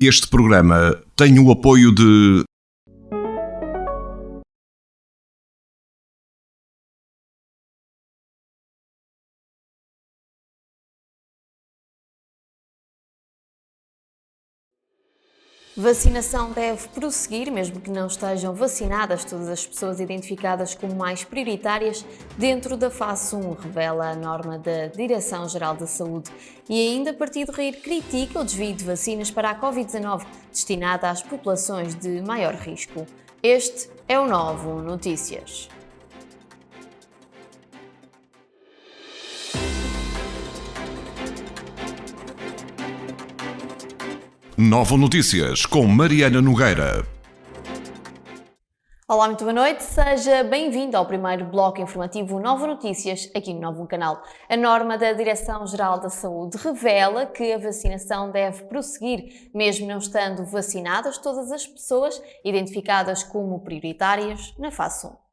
Este programa tem o apoio de Vacinação deve prosseguir, mesmo que não estejam vacinadas todas as pessoas identificadas como mais prioritárias dentro da fase 1, revela a norma da Direção-Geral da Saúde. E ainda, Partido RIR critica o desvio de vacinas para a Covid-19 destinada às populações de maior risco. Este é o Novo Notícias. Novo Notícias com Mariana Nogueira. Olá, muito boa noite, seja bem-vindo ao primeiro bloco informativo Novo Notícias aqui no Novo Canal. A norma da Direção-Geral da Saúde revela que a vacinação deve prosseguir, mesmo não estando vacinadas todas as pessoas identificadas como prioritárias na fase 1.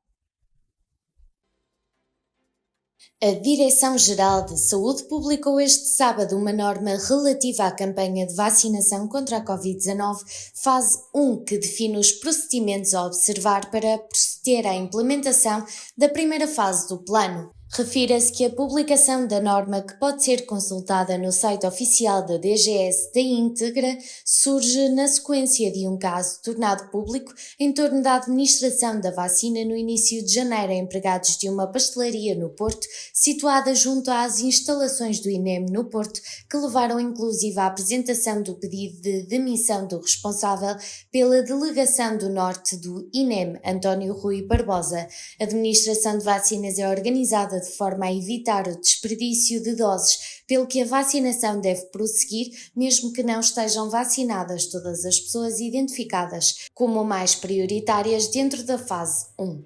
A Direção-Geral de Saúde publicou este sábado uma norma relativa à campanha de vacinação contra a Covid-19, fase 1, que define os procedimentos a observar para proceder à implementação da primeira fase do plano. Refira-se que a publicação da norma, que pode ser consultada no site oficial da DGS da íntegra, surge na sequência de um caso tornado público em torno da administração da vacina no início de janeiro a empregados de uma pastelaria no Porto, situada junto às instalações do INEM no Porto, que levaram inclusive à apresentação do pedido de demissão do responsável pela delegação do Norte do INEM, António Rui Barbosa. A administração de vacinas é organizada de forma a evitar o desperdício de doses, pelo que a vacinação deve prosseguir, mesmo que não estejam vacinadas todas as pessoas identificadas como mais prioritárias dentro da fase 1.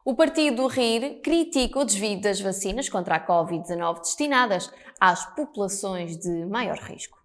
O Partido RIR critica o desvio das vacinas contra a Covid-19 destinadas às populações de maior risco.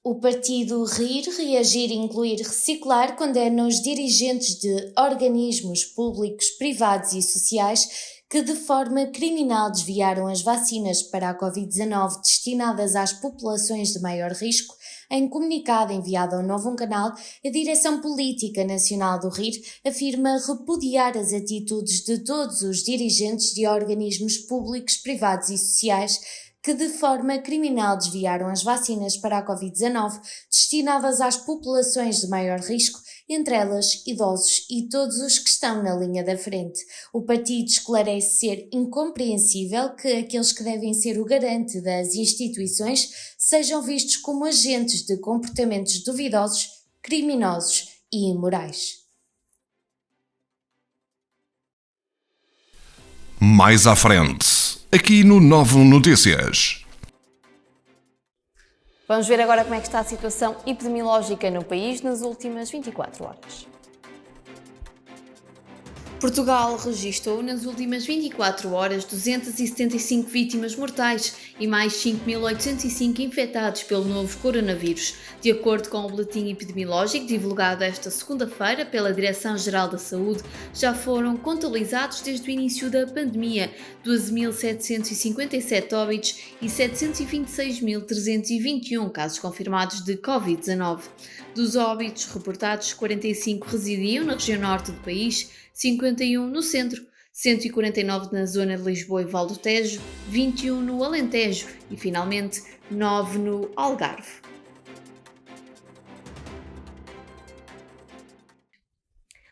O Partido RIR, Reagir, Incluir, Reciclar, condena os dirigentes de organismos públicos, privados e sociais que de forma criminal desviaram as vacinas para a Covid-19 destinadas às populações de maior risco. Em comunicado enviado ao Novo Canal, a Direção Política Nacional do RIR afirma repudiar as atitudes de todos os dirigentes de organismos públicos, privados e sociais que de forma criminal desviaram as vacinas para a Covid-19 destinadas às populações de maior risco, entre elas idosos e todos os que estão na linha da frente. O partido esclarece ser incompreensível que aqueles que devem ser o garante das instituições sejam vistos como agentes de comportamentos duvidosos, criminosos e imorais. Mais à frente, aqui no Novo Notícias. Vamos ver agora como é que está a situação epidemiológica no país nas últimas 24 horas. Portugal registrou nas últimas 24 horas 275 vítimas mortais e mais 5.805 infectados pelo novo coronavírus. De acordo com o boletim epidemiológico divulgado esta segunda-feira pela Direção-Geral da Saúde, já foram contabilizados desde o início da pandemia 12.757 óbitos e 726.321 casos confirmados de Covid-19. Dos óbitos reportados, 45 residiam na região norte do país, 51 no centro, 149 na zona de Lisboa e Val do Tejo, 21 no Alentejo e, finalmente, 9 no Algarve.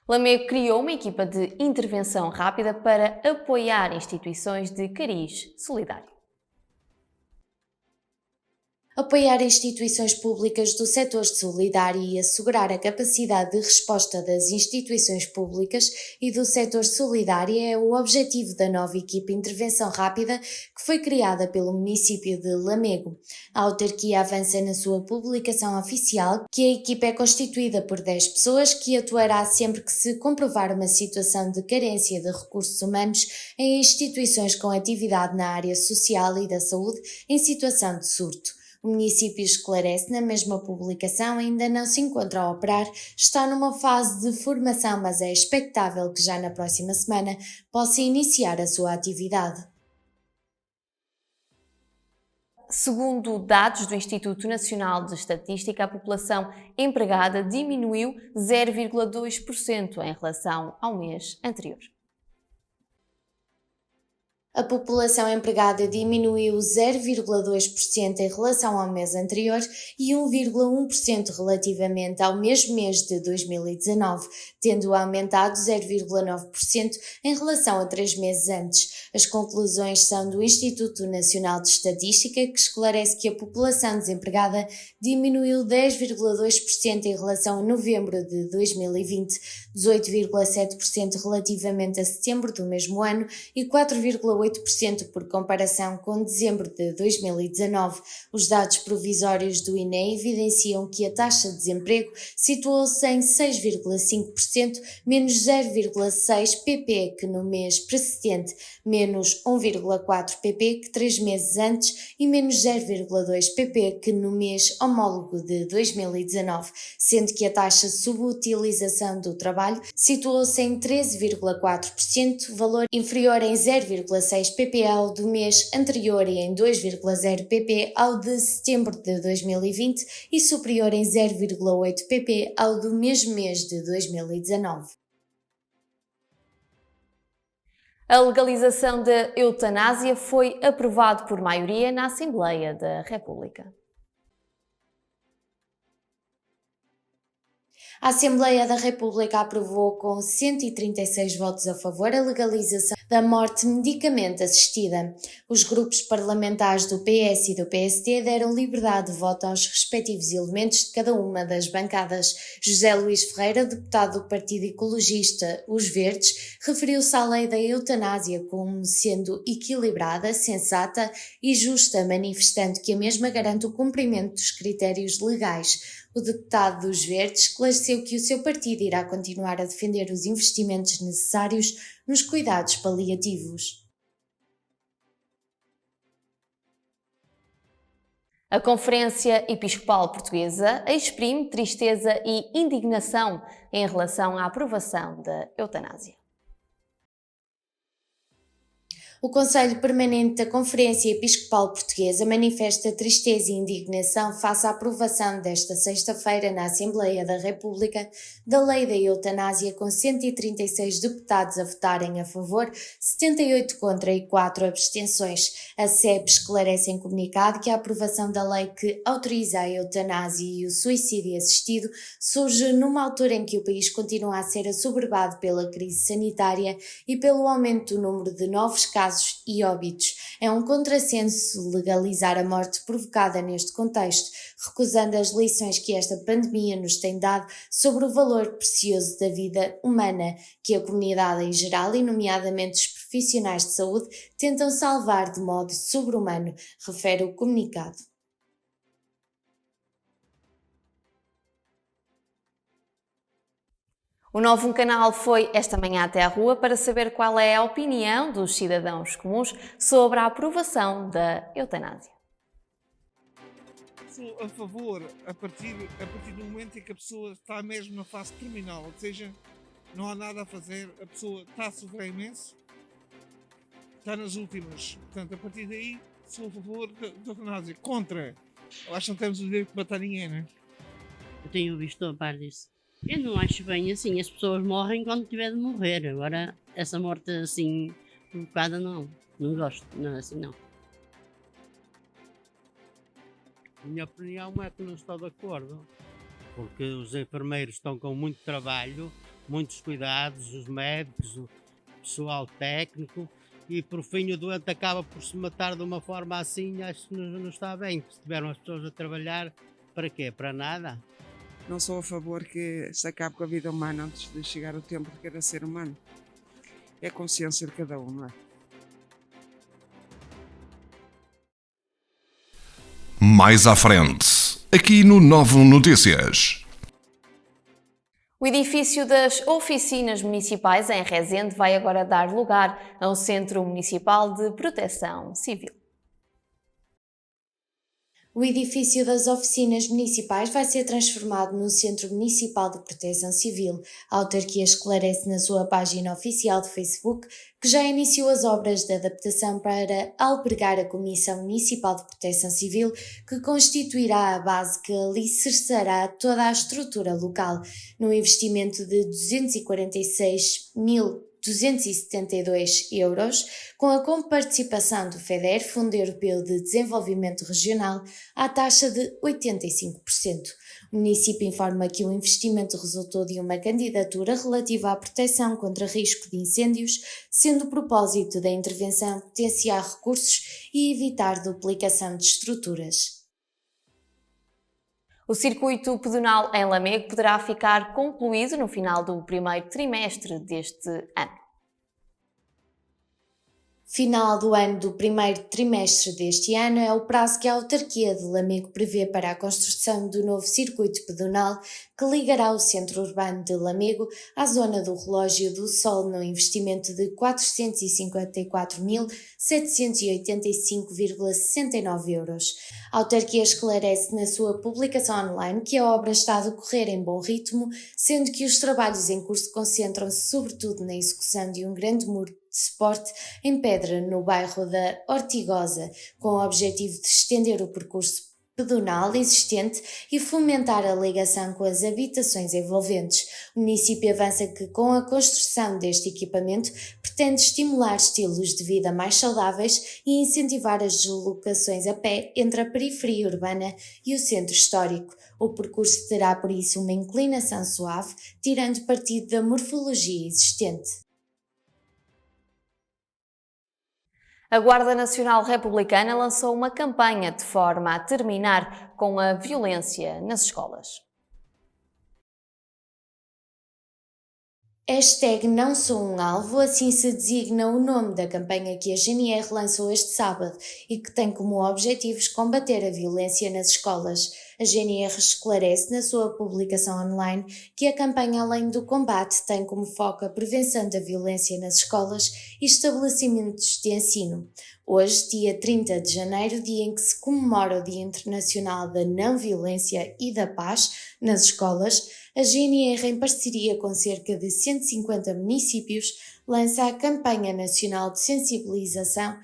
Lamego criou uma equipa de intervenção rápida para apoiar instituições de cariz solidário. Apoiar instituições públicas do setor solidário e assegurar a capacidade de resposta das instituições públicas e do setor solidário é o objetivo da nova equipa de intervenção rápida que foi criada pelo município de Lamego. A autarquia avança na sua publicação oficial que a equipa é constituída por 10 pessoas que atuará sempre que se comprovar uma situação de carência de recursos humanos em instituições com atividade na área social e da saúde em situação de surto. O município esclarece na mesma publicação ainda não se encontra a operar, está numa fase de formação, mas é expectável que já na próxima semana possa iniciar a sua atividade. Segundo dados do Instituto Nacional de Estatística, a população empregada diminuiu 0,2% em relação ao mês anterior. A população empregada diminuiu 0,2% em relação ao mês anterior e 1,1% relativamente ao mesmo mês de 2019, tendo aumentado 0,9% em relação a 3 meses antes. As conclusões são do Instituto Nacional de Estatística, que esclarece que a população desempregada diminuiu 10,2% em relação a novembro de 2020, 18,7% relativamente a setembro do mesmo ano e 4,8% por comparação com dezembro de 2019. Os dados provisórios do INE evidenciam que a taxa de desemprego situou-se em 6,5%, menos 0,6 pp que no mês precedente, menos 1,4 pp que 3 meses antes e menos 0,2 pp que no mês homólogo de 2019, sendo que a taxa de subutilização do trabalho situou-se em 13,4%, valor inferior em 0,6 pp ao do mês anterior e em 2,0 pp ao de setembro de 2020 e superior em 0,8 pp ao do mesmo mês de 2019. A legalização da eutanásia foi aprovado por maioria na Assembleia da República. A Assembleia da República aprovou com 136 votos a favor a legalização da morte medicamente assistida. Os grupos parlamentares do PS e do PSD deram liberdade de voto aos respectivos elementos de cada uma das bancadas. José Luís Ferreira, deputado do Partido Ecologista Os Verdes, referiu-se à lei da eutanásia como sendo equilibrada, sensata e justa, manifestando que a mesma garante o cumprimento dos critérios legais. O deputado dos Verdes esclareceu que o seu partido irá continuar a defender os investimentos necessários nos cuidados paliativos. A Conferência Episcopal Portuguesa exprime tristeza e indignação em relação à aprovação da eutanásia. O Conselho Permanente da Conferência Episcopal Portuguesa manifesta tristeza e indignação face à aprovação desta sexta-feira na Assembleia da República da Lei da Eutanásia, com 136 deputados a votarem a favor, 78 contra e 4 abstenções. A SEB esclarece em comunicado que a aprovação da lei que autoriza a eutanásia e o suicídio assistido surge numa altura em que o país continua a ser assoberbado pela crise sanitária e pelo aumento do número de novos casos e óbitos. É um contrassenso legalizar a morte provocada neste contexto, recusando as lições que esta pandemia nos tem dado sobre o valor precioso da vida humana, que a comunidade em geral, e nomeadamente os profissionais de saúde, tentam salvar de modo sobre-humano, refere o comunicado. O Novo Canal foi esta manhã até à rua para saber qual é a opinião dos cidadãos comuns sobre a aprovação da eutanásia. Sou a favor a partir do momento em que a pessoa está mesmo na fase terminal, ou seja, não há nada a fazer, a pessoa está a sofrer imenso, está nas últimas. Portanto, a partir daí, sou a favor da eutanásia. Contra, eu acho que não temos o direito de matar ninguém, não é? Eu tenho visto a par disso. Eu não acho bem assim, as pessoas morrem quando tiver de morrer. Agora, essa morte assim, provocada, não gosto, não é assim não. Minha opinião é que não estou de acordo, porque os enfermeiros estão com muito trabalho, muitos cuidados, os médicos, o pessoal técnico, e por fim o doente acaba por se matar de uma forma assim, acho que não está bem. Se tiveram as pessoas a trabalhar, para quê? Para nada. Não sou a favor que se acabe com a vida humana antes de chegar o tempo de querer ser humano. É a consciência de cada um, não é? Mais à frente, aqui no Novo Notícias. O edifício das oficinas municipais em Rezende vai agora dar lugar a um Centro Municipal de Proteção Civil. O edifício das oficinas municipais vai ser transformado num Centro Municipal de Proteção Civil. A autarquia esclarece na sua página oficial de Facebook que já iniciou as obras de adaptação para albergar a Comissão Municipal de Proteção Civil, que constituirá a base que alicerçará toda a estrutura local, num investimento de 246.272 €, com a comparticipação do FEDER, Fundo Europeu de Desenvolvimento Regional, à taxa de 85%. O município informa que o investimento resultou de uma candidatura relativa à proteção contra risco de incêndios, sendo o propósito da intervenção potenciar recursos e evitar duplicação de estruturas. O circuito pedonal em Lamego poderá ficar concluído no final do primeiro trimestre deste ano. Final do ano do primeiro trimestre deste ano é o prazo que a autarquia de Lamego prevê para a construção do novo circuito pedonal que ligará o centro urbano de Lamego à zona do Relógio do Sol, num investimento de 454.785,69 €. A autarquia esclarece na sua publicação online que a obra está a decorrer em bom ritmo, sendo que os trabalhos em curso concentram-se sobretudo na execução de um grande muro de suporte em pedra no bairro da Ortigosa, com o objetivo de estender o percurso pedonal existente e fomentar a ligação com as habitações envolventes. O município avança que, com a construção deste equipamento, pretende estimular estilos de vida mais saudáveis e incentivar as deslocações a pé entre a periferia urbana e o centro histórico. O percurso terá, por isso, uma inclinação suave, tirando partido da morfologia existente. A Guarda Nacional Republicana lançou uma campanha de forma a terminar com a violência nas escolas. Não sou um alvo, assim se designa o nome da campanha que a GNR lançou este sábado e que tem como objetivos combater a violência nas escolas. A GNR esclarece na sua publicação online que a campanha, além do combate, tem como foco a prevenção da violência nas escolas e estabelecimentos de ensino. Hoje, dia 30 de janeiro, dia em que se comemora o Dia Internacional da Não Violência e da Paz nas escolas, a GNR, em parceria com cerca de 150 municípios, lança a campanha nacional de sensibilização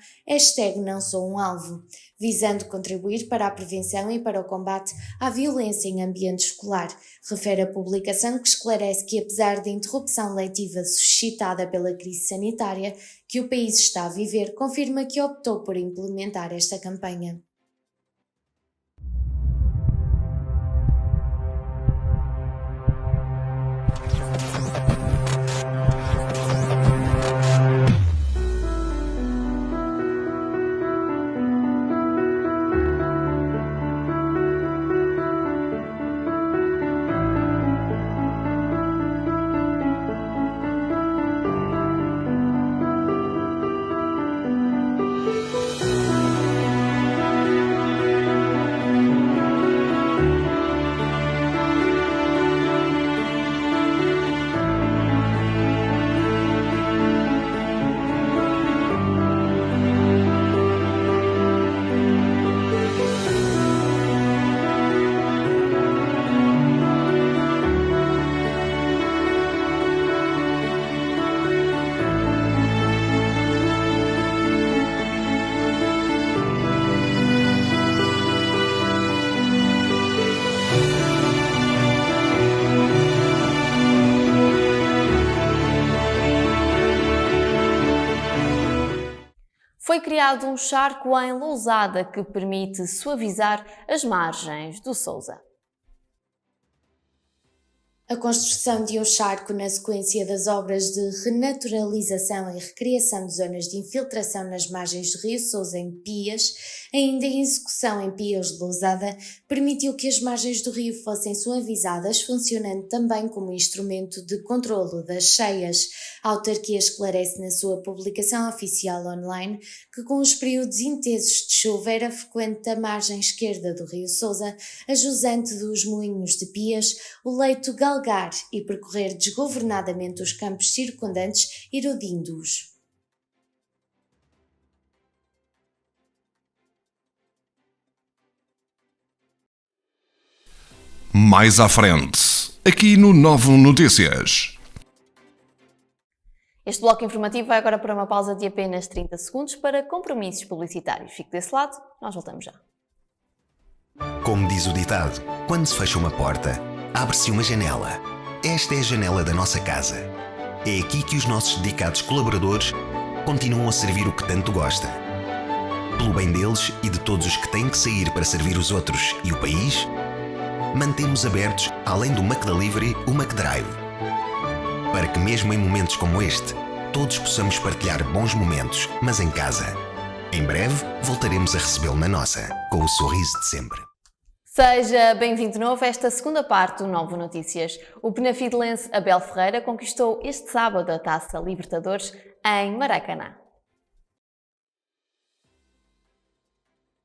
#Não Sou um Alvo, visando contribuir para a prevenção e para o combate à violência em ambiente escolar. Refere a publicação, que esclarece que, apesar da interrupção letiva suscitada pela crise sanitária que o país está a viver, confirma que optou por implementar esta campanha. Foi criado um charco em Lousada que permite suavizar as margens do Sousa. A construção de um charco na sequência das obras de renaturalização e recriação de zonas de infiltração nas margens do rio Sousa em Pias, ainda em execução em Pias de Lousada, permitiu que as margens do rio fossem suavizadas, funcionando também como instrumento de controlo das cheias. A autarquia esclarece na sua publicação oficial online que, com os períodos intensos de chuva, era frequente a margem esquerda do rio Sousa, a jusante dos moinhos de Pias, o leito galgar e percorrer desgovernadamente os campos circundantes, erodindo-os. Mais à frente, aqui no 9 Notícias. Este bloco informativo vai agora para uma pausa de apenas 30 segundos para compromissos publicitários. Fique desse lado, nós voltamos já. Como diz o ditado, quando se fecha uma porta, abre-se uma janela. Esta é a janela da nossa casa. É aqui que os nossos dedicados colaboradores continuam a servir o que tanto gosta. Pelo bem deles e de todos os que têm que sair para servir os outros e o país, mantemos abertos, além do McDelivery, o McDrive. Para que mesmo em momentos como este, todos possamos partilhar bons momentos, mas em casa. Em breve, voltaremos a recebê-lo na nossa, com o sorriso de sempre. Seja bem-vindo de novo a esta segunda parte do Novo Notícias. O penafidelense Abel Ferreira conquistou este sábado a Taça Libertadores em Maracanã.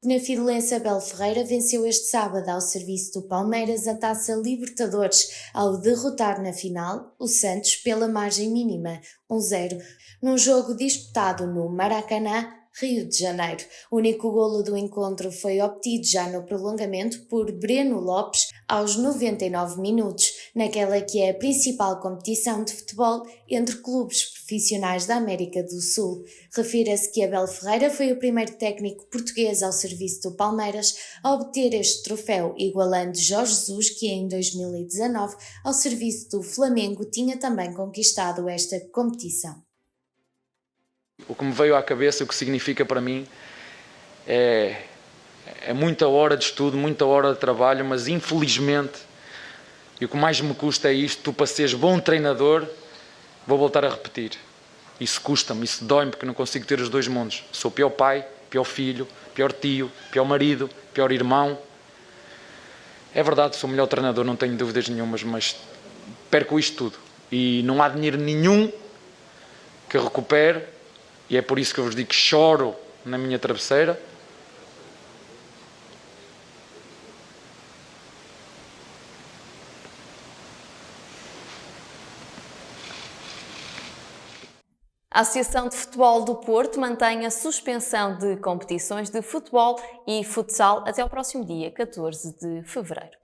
O penafidelense Abel Ferreira venceu este sábado ao serviço do Palmeiras a Taça Libertadores ao derrotar na final o Santos pela margem mínima, 1-0, num jogo disputado no Maracanã, Rio de Janeiro. O único golo do encontro foi obtido já no prolongamento por Breno Lopes aos 99 minutos, naquela que é a principal competição de futebol entre clubes profissionais da América do Sul. Refira-se que Abel Ferreira foi o primeiro técnico português ao serviço do Palmeiras a obter este troféu, igualando Jorge Jesus, que em 2019, ao serviço do Flamengo, tinha também conquistado esta competição. O que me veio à cabeça, o que significa para mim, é muita hora de estudo, muita hora de trabalho, mas infelizmente, e o que mais me custa é isto, tu para seres bom treinador, vou voltar a repetir. Isso custa-me, isso dói-me, porque não consigo ter os dois mundos. Sou pior pai, pior filho, pior tio, pior marido, pior irmão. É verdade, sou o melhor treinador, não tenho dúvidas nenhumas, mas perco isto tudo. E não há dinheiro nenhum que recupere. E é por isso que eu vos digo que choro na minha travesseira. A Associação de Futebol do Porto mantém a suspensão de competições de futebol e futsal até ao próximo dia 14 de fevereiro.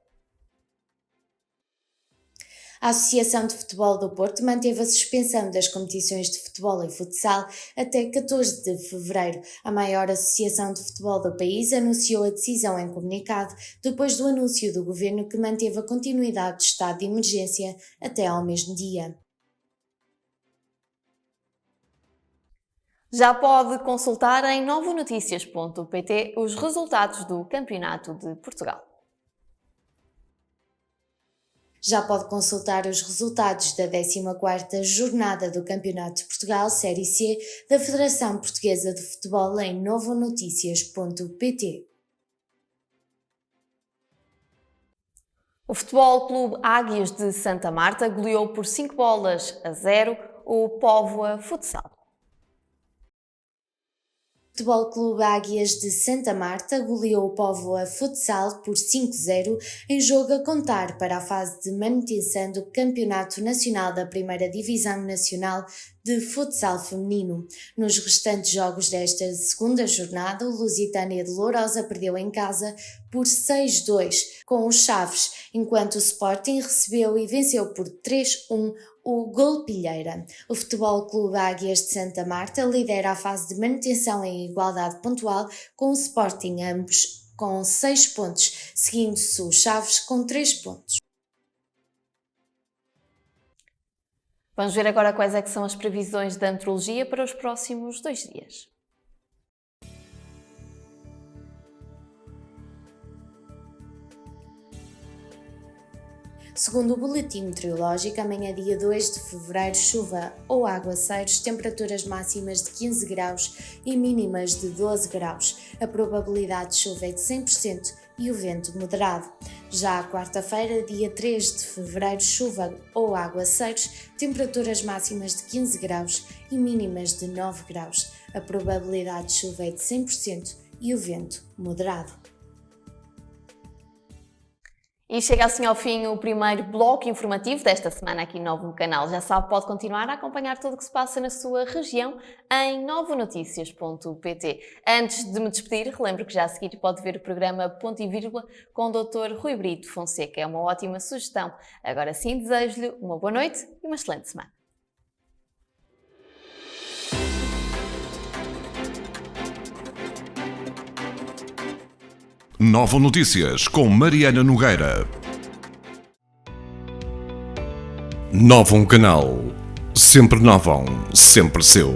A Associação de Futebol do Porto manteve a suspensão das competições de futebol e futsal até 14 de fevereiro. A maior associação de futebol do país anunciou a decisão em comunicado depois do anúncio do governo que manteve a continuidade do estado de emergência até ao mesmo dia. Já pode consultar em novonoticias.pt os resultados do Campeonato de Portugal. Já pode consultar os resultados da 14ª jornada do Campeonato de Portugal Série C da Federação Portuguesa de Futebol em novonoticias.pt. O Futebol Clube Águias de Santa Marta goleou por 5-0 o Póvoa Futsal. O Futebol Clube Águias de Santa Marta goleou o Póvoa Futsal por 5-0 em jogo a contar para a fase de manutenção do Campeonato Nacional da Primeira Divisão Nacional de Futsal Feminino. Nos restantes jogos desta segunda jornada, o Lusitânia de Lourosa perdeu em casa por 6-2 com os Chaves, enquanto o Sporting recebeu e venceu por 3-1 o Golpilheira. O Futebol Clube Águias de Santa Marta lidera a fase de manutenção em igualdade pontual com o Sporting, ambos com 6 pontos, seguindo-se o Chaves com 3 pontos. Vamos ver agora quais é que são as previsões da meteorologia para os próximos 2 dias. Segundo o boletim meteorológico, amanhã dia 2 de fevereiro, chuva ou aguaceiros, temperaturas máximas de 15 graus e mínimas de 12 graus. A probabilidade de chuva é de 100% e o vento moderado. Já a quarta-feira, dia 3 de fevereiro, chuva ou aguaceiros, temperaturas máximas de 15 graus e mínimas de 9 graus. A probabilidade de chuva é de 100% e o vento moderado. E chega assim ao fim o primeiro bloco informativo desta semana aqui no Novo Canal. Já sabe, pode continuar a acompanhar tudo o que se passa na sua região em novonoticias.pt. Antes de me despedir, relembro que já a seguir pode ver o programa Ponto e Vírgula com o Dr. Rui Brito Fonseca. É uma ótima sugestão. Agora sim, desejo-lhe uma boa noite e uma excelente semana. Novo Notícias com Mariana Nogueira. Novo Canal. Sempre novo, sempre seu.